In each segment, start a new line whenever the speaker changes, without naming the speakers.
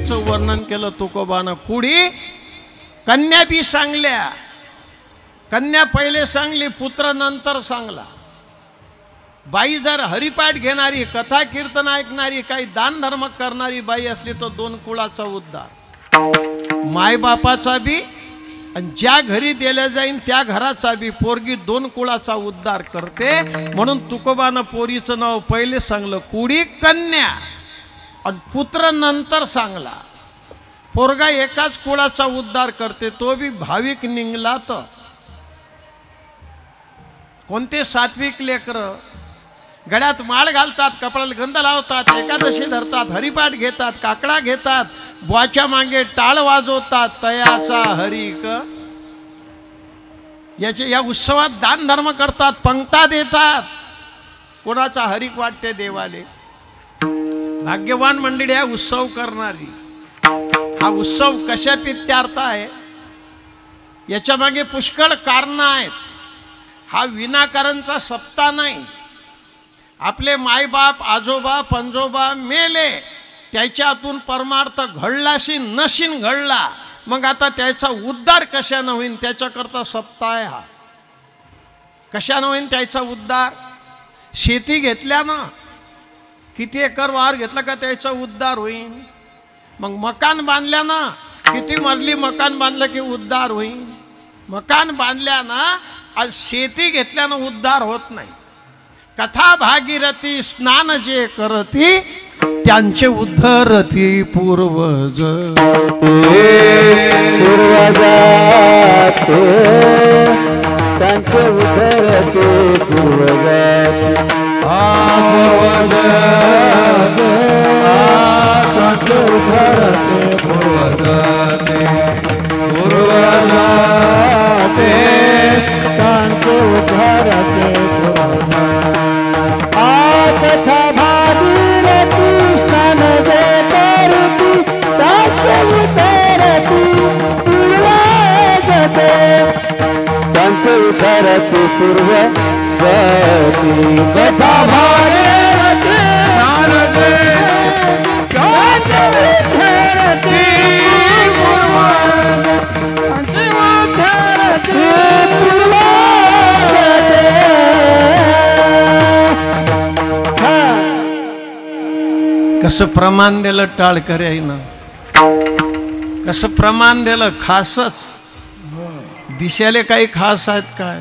कन्याचं वर्णन केलं तुकोबानं. कुडी कन्या बी सांगल्या. कन्या पहिले सांगली, पुत्र नंतर सांगला. बाई जर हरिपाठ घेणारी, कथा कीर्तन ऐकणारी, काही दान धर्म करणारी बाई असली तर 2 कुळाचा उद्धार. मायबापाचा बी आणि ज्या घरी दिल्या जाईन त्या घराचा बी. पोरगी 2 कुळाचा उद्धार करते. म्हणून तुकोबानं पोरीचं नाव पहिले सांगलं कुडी कन्या आणि पुत्र नंतर सांगला. पोरगा एकाच कुळाचा उद्धार करते, तो बी भाविक निघला तर. कोणते सात्विक लेकरं गळ्यात माळ घालतात, कपड्याला गंध लावतात, एकादशी धरतात, हरिपाठ घेतात, काकडा घेतात, बुवाच्या मागे टाळ वाजवतात, तयाचा हरिक. या उत्सवात दान धर्म करतात, पंक्ता देतात. कोणाचा हरिक वाटते देवाले. भाग्यवान मंडळी हा उत्सव करणारी. हा उत्सव कशा पित्यार्थ आहे याच्या मागे पुष्कळ कारण आहेत. हा विनाकारणचा सप्ताह नाही. आपले मायबाप आजोबा पंजोबा मेले, त्याच्यातून परमार्थ घडलाशी नशीन घडला, मग आता त्याचा उद्धार कशानं होईल त्याच्याकरता सप्ताह आहे हा. कशानं होईल त्याचा उद्धार? शेती घेतल्यानं, किती एकर वावर घेतला का त्याचा उद्धार होईल. मग मकान बांधल्यानं, किती मजली मकान बांधलं की उद्धार होईल. मकान बांधल्यानं, आज शेती घेतल्यानं उद्धार होत नाही. कथा भागीरथी स्नान जे करती त्यांचे उद्धरती पूर्वज.
त्यांचे उद्धरती पूर्वज. त्यांचे उद्धरती पूर्वज. त्यांचे उद्धरती पूर्वज. कथा भागीरथी स्नान जे करती त्यांचे उद्धरती पूर्वज. त्यांचे उद्धरती पूर्वज. कथा भागीरथी स्नान जे त्यांचे उद्धरती पूर्वज. त्यांचे उद्धरती पूर्वज.
कसं प्रमाण दिलं टाळकर आहे, कसं प्रमाण दिलं. खासच दिशाले काही खास आहेत काय?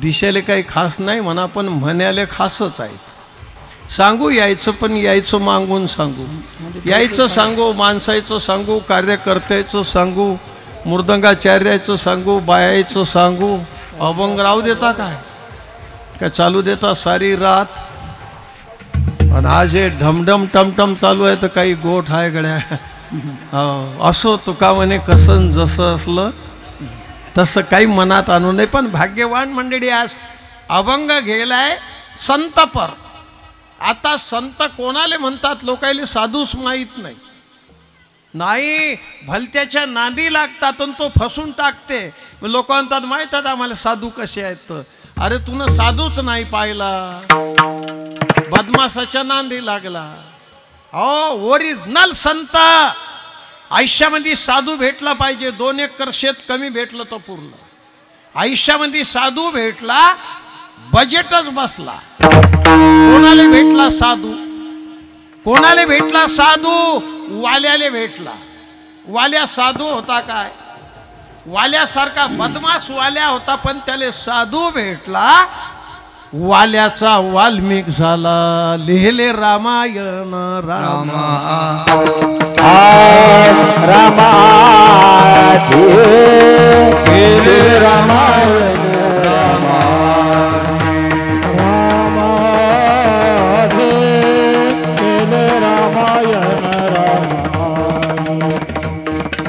दिशाले काही खास नाही म्हणा, पण म्हणाले खासच आहेत. सांगू यायचं, पण यायचं मागून सांगू. यायचं सांगू, माणसाचं सांगू, कार्यकर्त्याचं सांगू, मृदंगाचार्याचं सांगू, बायाचं सांगू. अभंग राहू देता काय चालू देता सारी रात. आणि आज हे ढमढम टमटम चालू आहे तर काही गोठ आहे गड्या. असो तुका म्हणे कसं जसं असलं तसं काही मनात आणू नये. पण भाग्यवान मंडळी आज अभंग गेलाय संतपर. आता संत कोणाले म्हणतात लोकायले साधूच माहीत नाही. नाही भलत्याच्या नादी लागतात आणि तो फसून टाकते. लोक म्हणतात माहीत आहेत आम्हाला साधू कसे आहेत. अरे तुनं साधूच नाही पाहिला, बदमासाच्या नांदी लागला. ओरिजिनल संत आयुष्यामध्ये साधू भेटला पाहिजे. 2 एकर शेत कमी भेटलं तर पूर्ण. आयुष्यामध्ये साधू भेटला, बजेटच बसला. कोणाला भेटला साधू? कोणाला भेटला साधू? वाल्याले भेटला. वाल्या साधू होता काय? वाल्यासारखा बदमाश वाल्या होता, पण त्याला साधू भेटला. वाल्याचा वाल्मिक झाला. लिहिले रामायण रामा
रामा रामायण रामा रामायण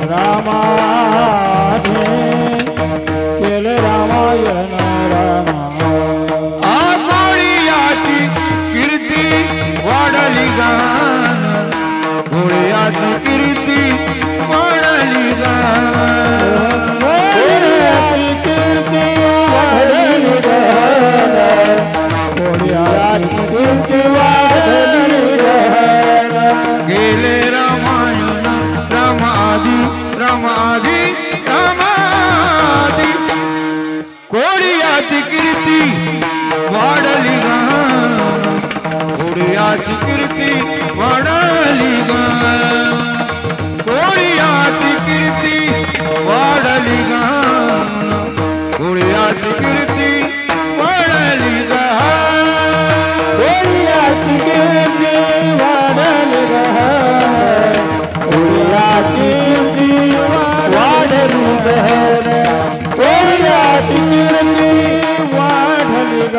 रामा केले रामायण रामा. आघोळीयाची कीर्ती वाढली गान, घोळ्याची कीर्ती वाढली गान.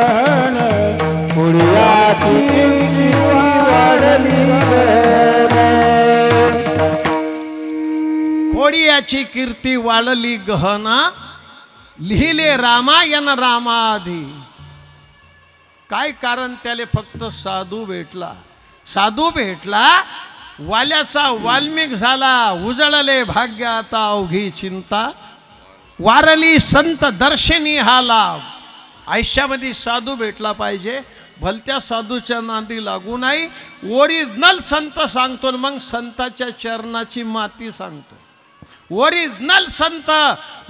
गहन पुण्याची कीर्ती वाढली गहन
कोडियाची कीर्ती वाढली गहना लिहिले रामायण रामाधी काय कारण त्याले फक्त साधू भेटला वाल्याचा वाल्मिक झाला उजळले भाग्य आता अवघी चिंता वारली संत दर्शनी हा लाभ आयुष्यामध्ये साधू भेटला पाहिजे भलत्या साधूच्या नांदी लागू नाही ओरिजिनल संत सांगतो मग संताच्या चरणाची माती सांगतो ओरिजिनल संत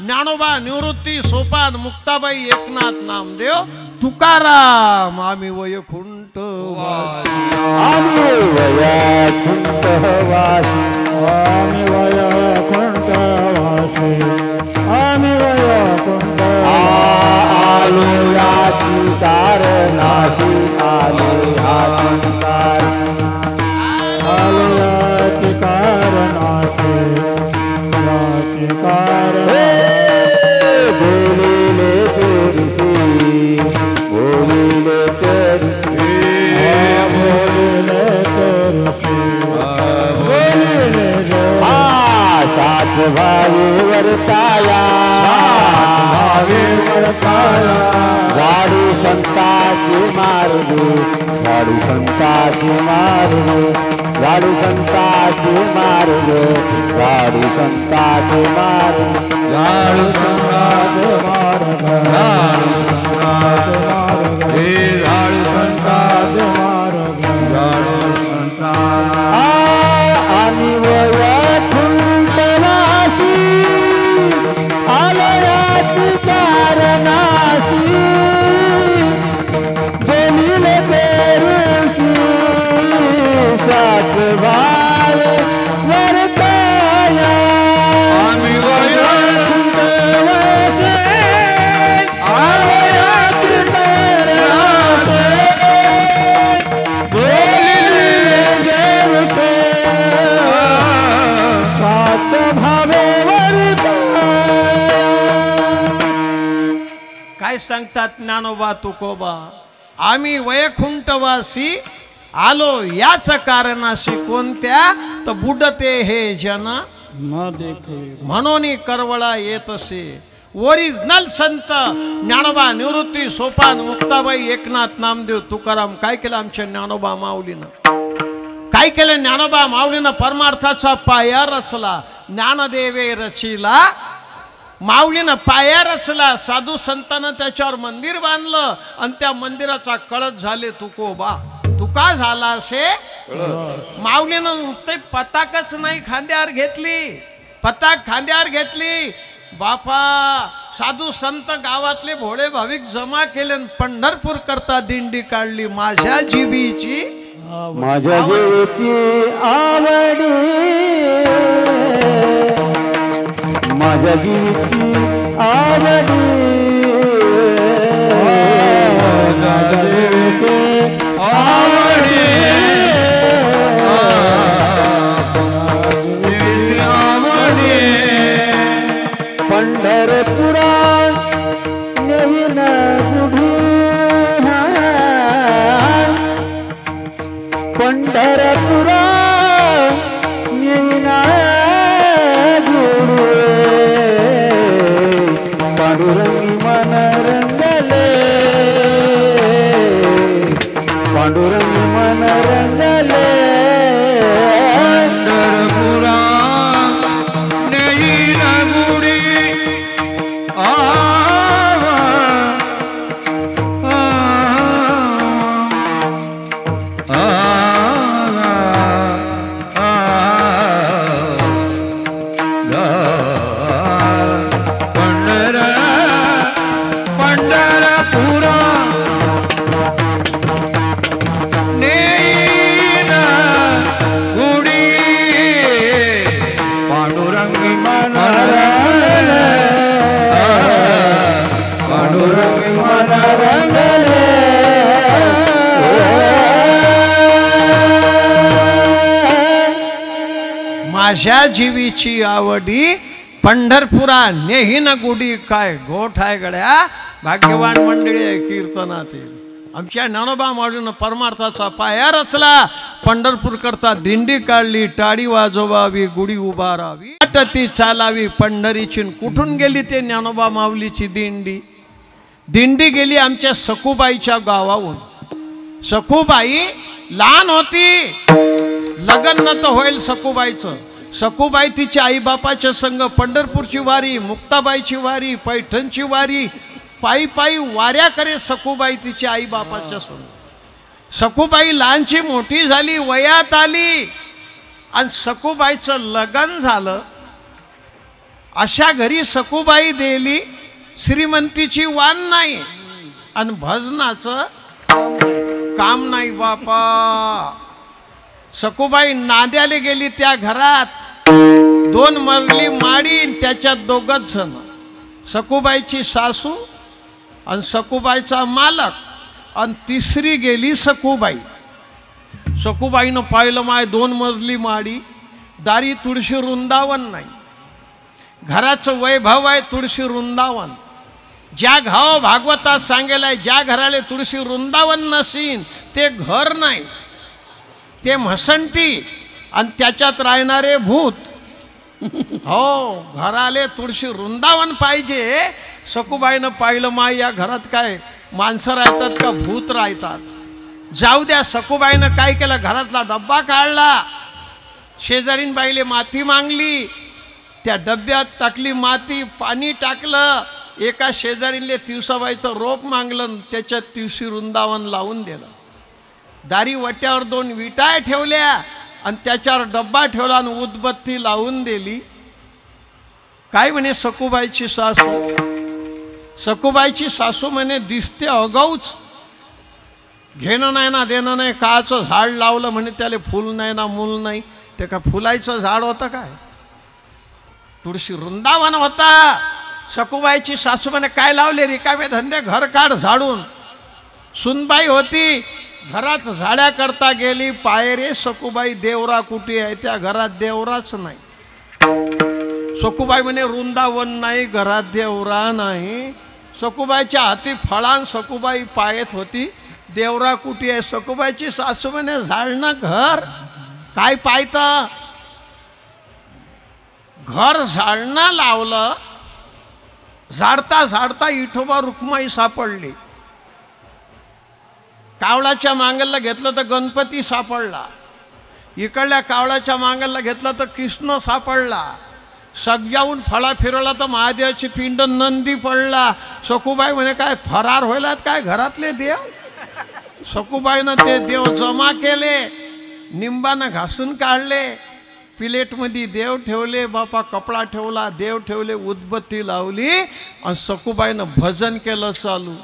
ज्ञानोबा निवृत्ती सोपान मुक्ताबाई एकनाथ नामदेव तुकाराम आम्ही वैकुंठ
आम्ही वैकुंठ वासी आम्ही वैकुंठ वासी आम्ही वैकुंठ आलो याची कारणाची आलो याची कारणाची बोलिले तुरसी बोलिले तुरसी बोलिले तुरसी बोलिले सात भाई वर्ताया गाडी संताची मार्ग गाडी संताची मार्ग गाडी संताची मार्ग गाडी संताची मार्ग गाडी संताची मार्ग गाडी संताची मार्ग गाडी संताची आणि वैकुंठवासी आलयाची कारणासी बोलिले तेरुसी सात भाव वर्ताया आम्ही वैकुंठवासी आलयाची कारणासी बोलिले तेरुसी सात भावे
काय सांगतात ज्ञानोबा तुकोबा आम्ही वैकुंठवासी आलो याच कारणाशी कोणत्या तर बुडते हे जन
न देखे
म्हणून करवळा येत असे ओरिजिनल संत ज्ञानोबा निवृत्ती सोपान मुक्ताबाई एकनाथ नामदेव तुकाराम काय केलं आमच्या ज्ञानोबा माऊलीनं काय केलं ज्ञानोबा माऊलीनं परमार्थाचा पाया रचला ज्ञानदेवे रचिला माऊलीनं पाया रचला साधू संतांना त्याच्यावर मंदिर बांधलं आणि त्या मंदिराचा कळस झाले तुकोबा तुका झाला असे माऊलीनं नुसते पताकच नाही खांद्यावर घेतली पताक खांद्यावर घेतली बापा साधू संत गावातले भोळे भाविक जमा केले पंढरपूर करता दिंडी काढली माझ्या जीवीची
माझ्या जीवीची आवडी माझ्या जीवीची आवडी माझ्या जीवीची आवडी पंढरपुरा नवीन गुढी पंढरपुरा नवीन पांडुरंगी मन रंगले पांडुरंगी मन रंगले पंढरपुरा नवीन गुढी
माझ्या जीवीची आवडी पंढरपुरा नेहीन गुढी काय गोठ आहे गड्या भाग्यवान मंडळी आहे कीर्तनात. आमच्या ज्ञानोबा माऊलीनं परमार्थाचा पाया रचला. पंढरपूर करता दिंडी काढली, टाळी वाजवावी, गुढी उभारावी, ती चालावी पंढरीची. कुठून गेली ते ज्ञानोबा माऊलीची दिंडी? दिंडी गेली आमच्या सखूबाईच्या गावाहून. सखूबाई लहान होती, लग्न नव्हतं होईल सखूबाईचं. सखूबाई तिच्या आईबापाच्या संग पंढरपूरची वारी, मुक्ताबाईची वारी, पैठणची वारी, पायी पायी वाऱ्या करे सखूबाई तिच्या आईबापाच्या संग. सखूबाई लहानची मोठी झाली, वयात आली आणि सखूबाईचं लग्न झालं. अशा घरी सखूबाई दिली. श्रीमंतीची वाण नाही आणि भजनाचं काम नाही बापा. सखूबाई नांद्याला गेली. त्या घरात 2 मजली माडी, त्याच्यात 2 जण, सखूबाईची सासू आणि सखूबाईचा मालक, आणि तिसरी गेली सखूबाई. सखूबाईनं पाहिलं माय 2 मजली माडी, दारी तुळशी वृंदावन नाही. घराचं वैभव आहे तुळशी वृंदावन. ज्या घाव भागवतात सांगेलाय, ज्या घराला तुळशी वृंदावन नसीन ते घर नाही, ते म्हसंटी आणि त्याच्यात राहणारे भूत. हो, घराले तुळशी वृंदावन पाहिजे. सखूबाईनं पाहिलं माय या घरात काय माणसं राहतात का भूत राहतात. जाऊ द्या. सखूबाईनं काय केलं, घरातला डब्बा काढला, शेजारीन बाईले माती मागली, त्या डब्यात टाकली माती, पाणी टाकलं. एका शेजारीले तिवसाबाईचं रोप मागलं, त्याच्यात तिवशी वृंदावन लावून दिलं. दारी वट्यावर 2 विटा ठेवल्या आणि त्याच्यावर डब्बा ठेवला आणि उदबत्ती लावून दिली. काय म्हणे सखूबाईची सासू? सखूबाईची सासू म्हणे दिसते अगाऊच, घेणं नाही ना देणं नाही. काचं झाड लावलं म्हणे, त्याला फुल नाही ना मूल नाही. ते का फुलायचं झाड होतं काय? तुळशी वृंदावन होता. सखूबाईची सासू म्हणे काय लावले रिकामे धंदे, घर काढ झाडून. सुनबाई होती, घरात झाड्या करता गेली. पायरे सखूबाई देवरा कुठे आहे? त्या घरात देवराच नाही. सखूबाई म्हणे वृंदावन नाही, घरात देवरा नाही. सखूबाईच्या हाती फळान सखूबाई पायत होती, देवरा कुठे आहे? सखूबाईची सासू म्हणे झाडणं घर काय पायतं? घर झाडणं लावलं. झाडता झाडता विठोबा रुक्माई सापडली. कावळाच्या मांगलला घेतलं तर गणपती सापडला. इकडल्या कावळाच्या मांगलला घेतलं तर कृष्ण सापडला. सगजाऊन फळा फिरवला तर महादेवाची पिंड नंदी पडला. सखूबाई म्हणे काय फरार व्हायलात काय घरातले देव? सखूबाईनं ते देव जमा केले, निंबानं घासून काढले, प्लेटमध्ये देव ठेवले, बापा कपडा ठेवला, देव ठेवले, उदबत्ती लावली आणि सखूबाईनं भजन केलं चालू.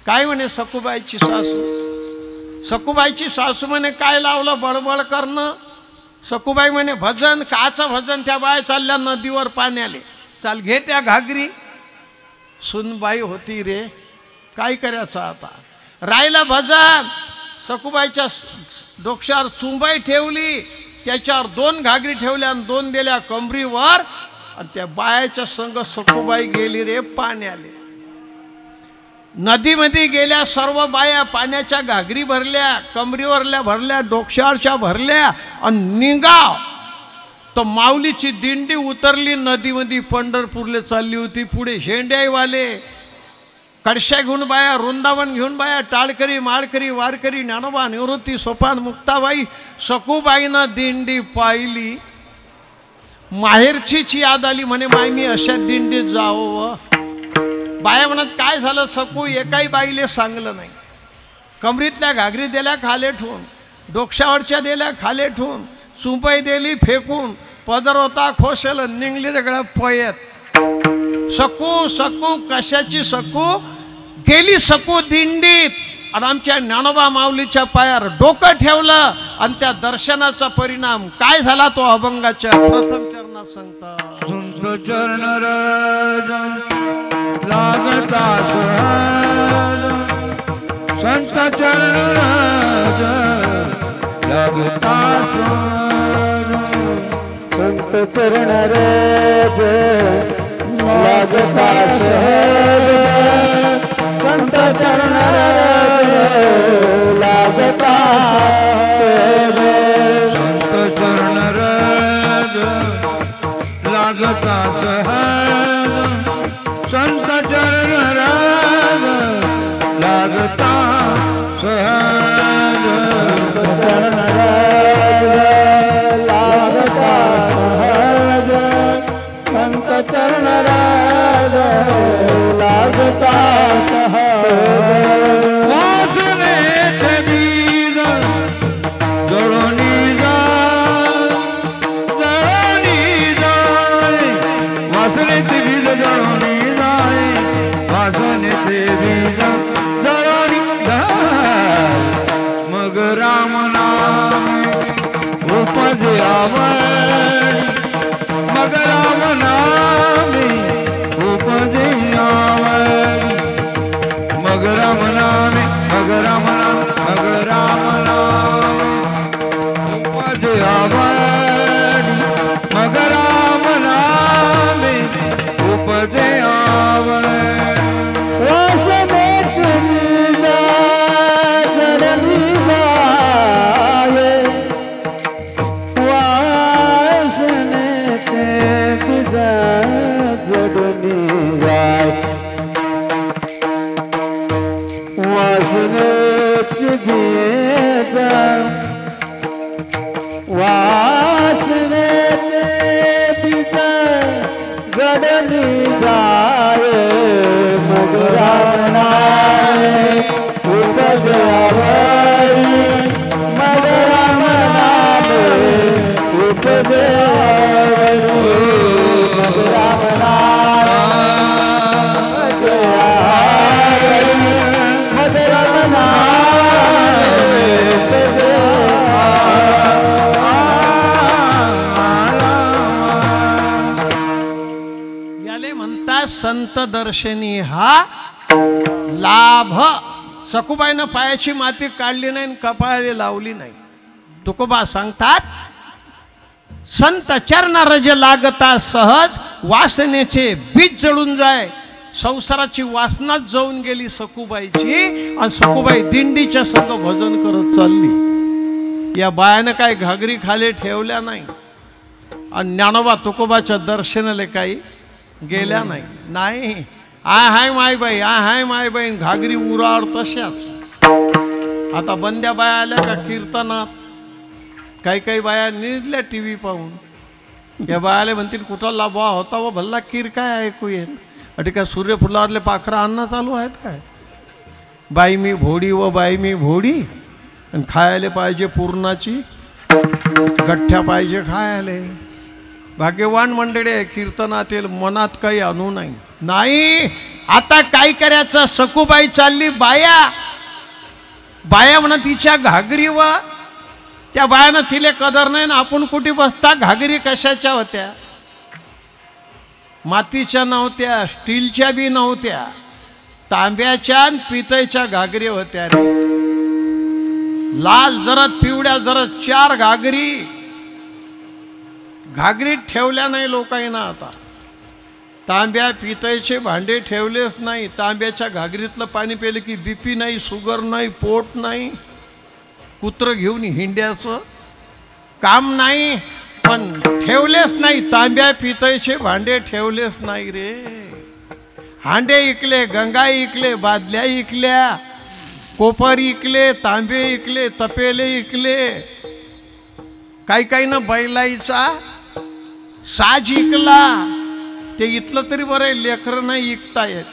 काय म्हणे सखूबाईची सासू? सखूबाईची सासू म्हणे काय लावलं बडबड करणं? सखूबाई म्हणे भजन. काचं भजन? त्या बाया चालल्या नदीवर पाण्याले. चाल घे त्या घागरी. सुनबाई होती रे, काय करायचं आता? राहिलं भजन. सखूबाईच्या डोक्यावर सुंबाई ठेवली, त्याच्यावर 2 घागरी ठेवल्या आणि 2 दिल्या कमरीवर, आणि त्या बायाच्या संग सखूबाई गेली रे पाण्याले. नदीमध्ये गेल्या सर्व बाया, पाण्याच्या घागरी भरल्या, कमरीवरल्या भरल्या, डोक्यावरच्या भरल्या आणि निघाव. तर माऊलीची दिंडी उतरली नदीमध्ये, पंढरपूरला चालली होती. पुढे शेंड्याईवाले, कळशा घेऊन बाया, वृंदावन घेऊन बाया, टाळकरी, माळकरी, वारकरी, ज्ञानोबा, निवृत्ती, सोपान, मुक्ताबाई. सखूबाईनं दिंडी पाहिली. माहेरचीच याद आली. म्हणे माय मी अशा दिंडीत जावं. बाया म्हणत काय झालं सखू? एकाही बाईले सांगलं नाही. कमरीतल्या घागरी दिल्या खाले ठेवून, डोक्यावरच्या दिल्या खाले ठेवून, चुंपई दिली फेकून, पदर होता खोसेल, निघली रेगळ्या पयत. सकू सकू कशाची सकू? गेली सकू दिंडीत आणि आमच्या ज्ञानोबा माऊलीच्या पायावर डोकं ठेवलं. आणि त्या दर्शनाचा परिणाम काय झाला तो अभंगाच्या प्रथम चरणात सांगता.
संत चरण लागता संत चरण लागता संत चरण लागता चरण राज लागता वासनेचे बीज जळूनी जाय वासनेचे बीज जळूनी जाय वासनेचे बीज जळूनी जाय मग राम नाम उपजे आवड मग राम नामे उपजे आवड मग राम नामे मग राम नाम मग राम नामे उपजे आवड मग राम नामे उपजे आवड वासनेचे बीज जळूनी
संत दर्शनी हा लाभ. सखुबाईनं पायाची माती काढली नाही आणि कपाळाला लावली नाही. तुकोबा सांगतात संत चरणा रज लागता सहज वासनेचे बीज जळून जाय. संसाराची वासनाच जळून गेली सखुबाईची आणि सखुबाई दिंडीच्या संग भजन करत चालली. या बायानं काय घागरी खाली ठेवल्या नाही आणि ज्ञानोबा तुकोबाच्या दर्शनाला काही गेल्या नाही. नाही हाय मायबाई हाय मायबाई घागरी उराड तशाच. आता बंद्या बाया आल्या का कीर्तनात, काही काही बाया निजल्या टी व्ही पाहून. या बायाला म्हणतील कुठं लाभा होता व भल्ला कीर काय ऐकू येत. अटे काय सूर्यफुलावरले पाखरं आणणं चालू आहेत काय. बाई मी भोडी व बाई मी भोडी आणि खायला पाहिजे पूर्णाची गठ्ठ्या पाहिजे खायला. भाग्यवान मंडळी आहे कीर्तनातील मनात काही आणू नाही. नाही आता काय करायचं. सखुबाई चालली बाया बाया म्हणा तिच्या घागरी व त्या बायानं तिले कदर नाही ना. आपण कुठे बसता. घागरी कशाच्या होत्या, मातीच्या नव्हत्या, स्टीलच्या बी नव्हत्या, तांब्याच्या आणि पितळेच्या घागरी होत्या रे. लाल जरद पिवळ्या जरद 4 घागरी घागरीत ठेवल्या नाही लोकांना. आता तांब्या पितळेचे भांडे ठेवलेच नाही. तांब्याच्या घागरीतलं पाणी प्यायलं की बीपी नाही, शुगर नाही, पोट नाही, कुत्रं घेऊन हिंड्याचं काम नाही. पण ठेवलेच नाही. तांब्या पितळेचे भांडे ठेवलेच नाही रे. हांडे इकले, गंगा इकले, बादल्या इकल्या, कोपर इकले, तांबे इकले, तपेले इकले. काही काही ना बैलाईचा साज इकला. ते इथलं तरी बरं लेकरं नाही इकता येत.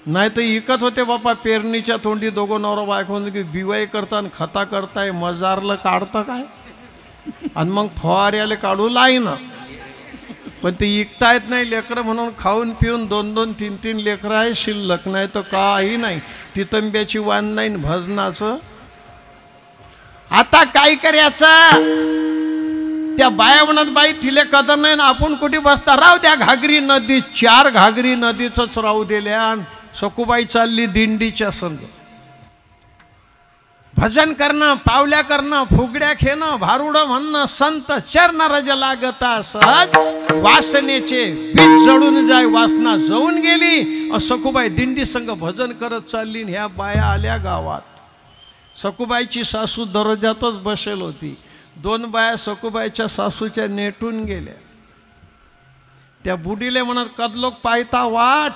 नाही तर इकत होते बापा पेरणीच्या तोंडी दोघं नवरा बायको की बिवाई करता आणि खता करताय. मजारला काढतं काय आणि मग फवाऱ्याला काढू लाईन. पण ते इकता येत नाही लेकरं म्हणून खाऊन पिऊन 2-2, 3-3 लेकरं आहे शिल्लक. नाही तर काही नाही. तितंब्याची वाण नाही भजनाचं. आता काय करायचं. त्या बाया म्हणत बाई तिले कदर नाही ना आपण कुठे बसता. राहू द्या घागरी नदी. 4 घागरी नदीच राहू दिल्या. सखुबाई चालली दिंडीच्या संग. भजन करणं, पावल्या करणं, फुगड्या खेळणं, भारुडं म्हणणं. संत चरण रज लागता सहज वासनेचे बीज जळून जाय. वासना जळून गेली. सखुबाई दिंडी संग भजन करत चालली. ह्या बाया आल्या गावात. सखुबाईची सासू दरवाजातच बसेल होती. 2 बाया सखुबाईच्या सासूच्या नेटून गेल्या. त्या बुडीले म्हणत कदलोक पायता वाट.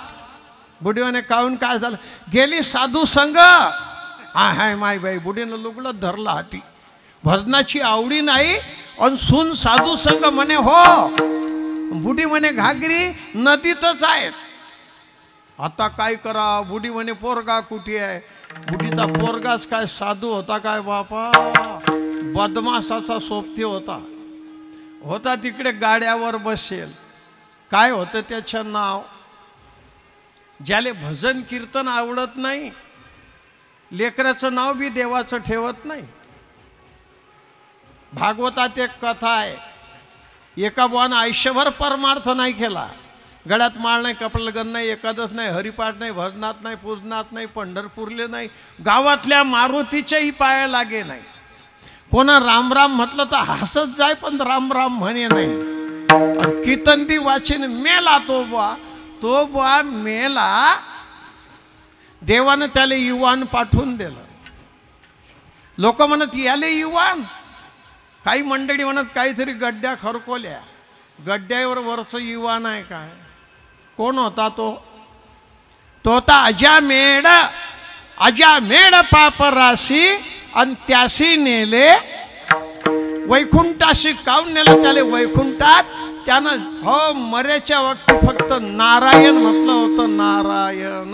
बुडीवाने काहून काय झालं. गेली साधू संग. हाय माय बाई बुडीनं लुगडं धरला हाती. भजनाची आवडी नाही आणि सून साधू संग म्हणे हो बुढी म्हणे घागरी नदीतच आहेत. आता काय करा? बुढी म्हणे पोरगा कुठे आहे? बुढीचा पोरगाच काय साधू होता काय बापा? बदमाशाचा सोबती होता तिकडे गाड्यावर बसेल. काय होतं त्याचं नाव? ज्याले भजन कीर्तन आवडत नाही, लेकराचं नाव बी देवाचं ठेवत नाही. भागवतात एक कथा आहे. एका बुवानं आयुष्यभर परमार्थ नाही केला. गळ्यात माळ नाही, कपडलगन नाही, एकादश नाही, हरिपाठ नाही, भजनात नाही, पूजनात नाही, पंढरपूरले नाही, गावातल्या मारुतीच्याही पाया लागे नाही. कोणा राम राम म्हटलं तर हसत जाय, पण राम राम म्हणे नाही. कीर्तनती वाचीन मेला तो बुवा मेला. देवानं त्याला युवान पाठवून दिलं. लोक म्हणत याले युवान. काही मंडळी म्हणत काहीतरी गड्ड्या खरकोल्या. गड्ड्यावर वरच युवान आहे काय? कोण होता तो? तो होता अजामेड पापराशी. आणि त्याशी नेले वैकुंठाशी. काऊन नेलं त्याले वैकुंठात? त्यानं हो मरेच्या वक्ती फक्त नारायण म्हटलं होतं. नारायण.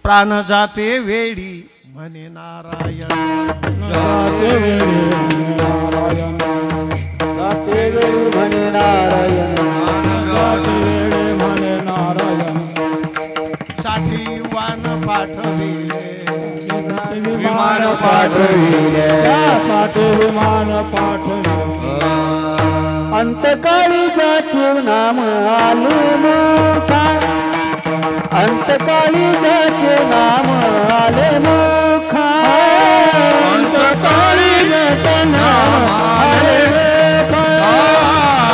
प्राण जाते वेळी म्हणे नारायण.
जाते वेळी नारायण, जाते वेळी म्हणे नारायण, जाते वेळी म्हणे नारायण.
साठी वान पाठविले,
विमान पाठविले, साठी विमान पाठविले. अंतकाळी जाचे नाम आले मोठा, अंतकाळी जाचे नाम आले मोठा. अंतकाळी जाचे नाम आले मोठा,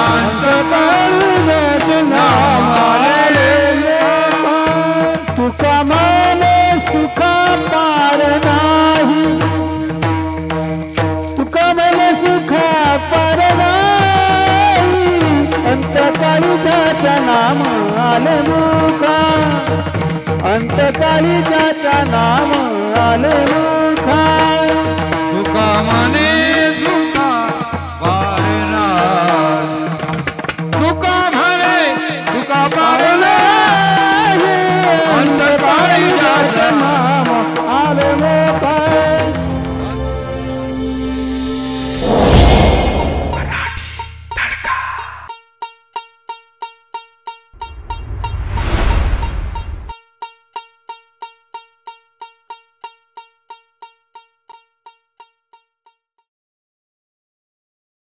अंतकाळी जाचे नाम आले मोठा. तुका माने सुखा पार नाही, तुका माने सुखा पार नाही. अंतकाळी जाचे नाम आले मोठा, अंतकाळी जाचे नाम आले मोठा. तुका माने सुखा पार नाही, तुका म्हणे सुखा पार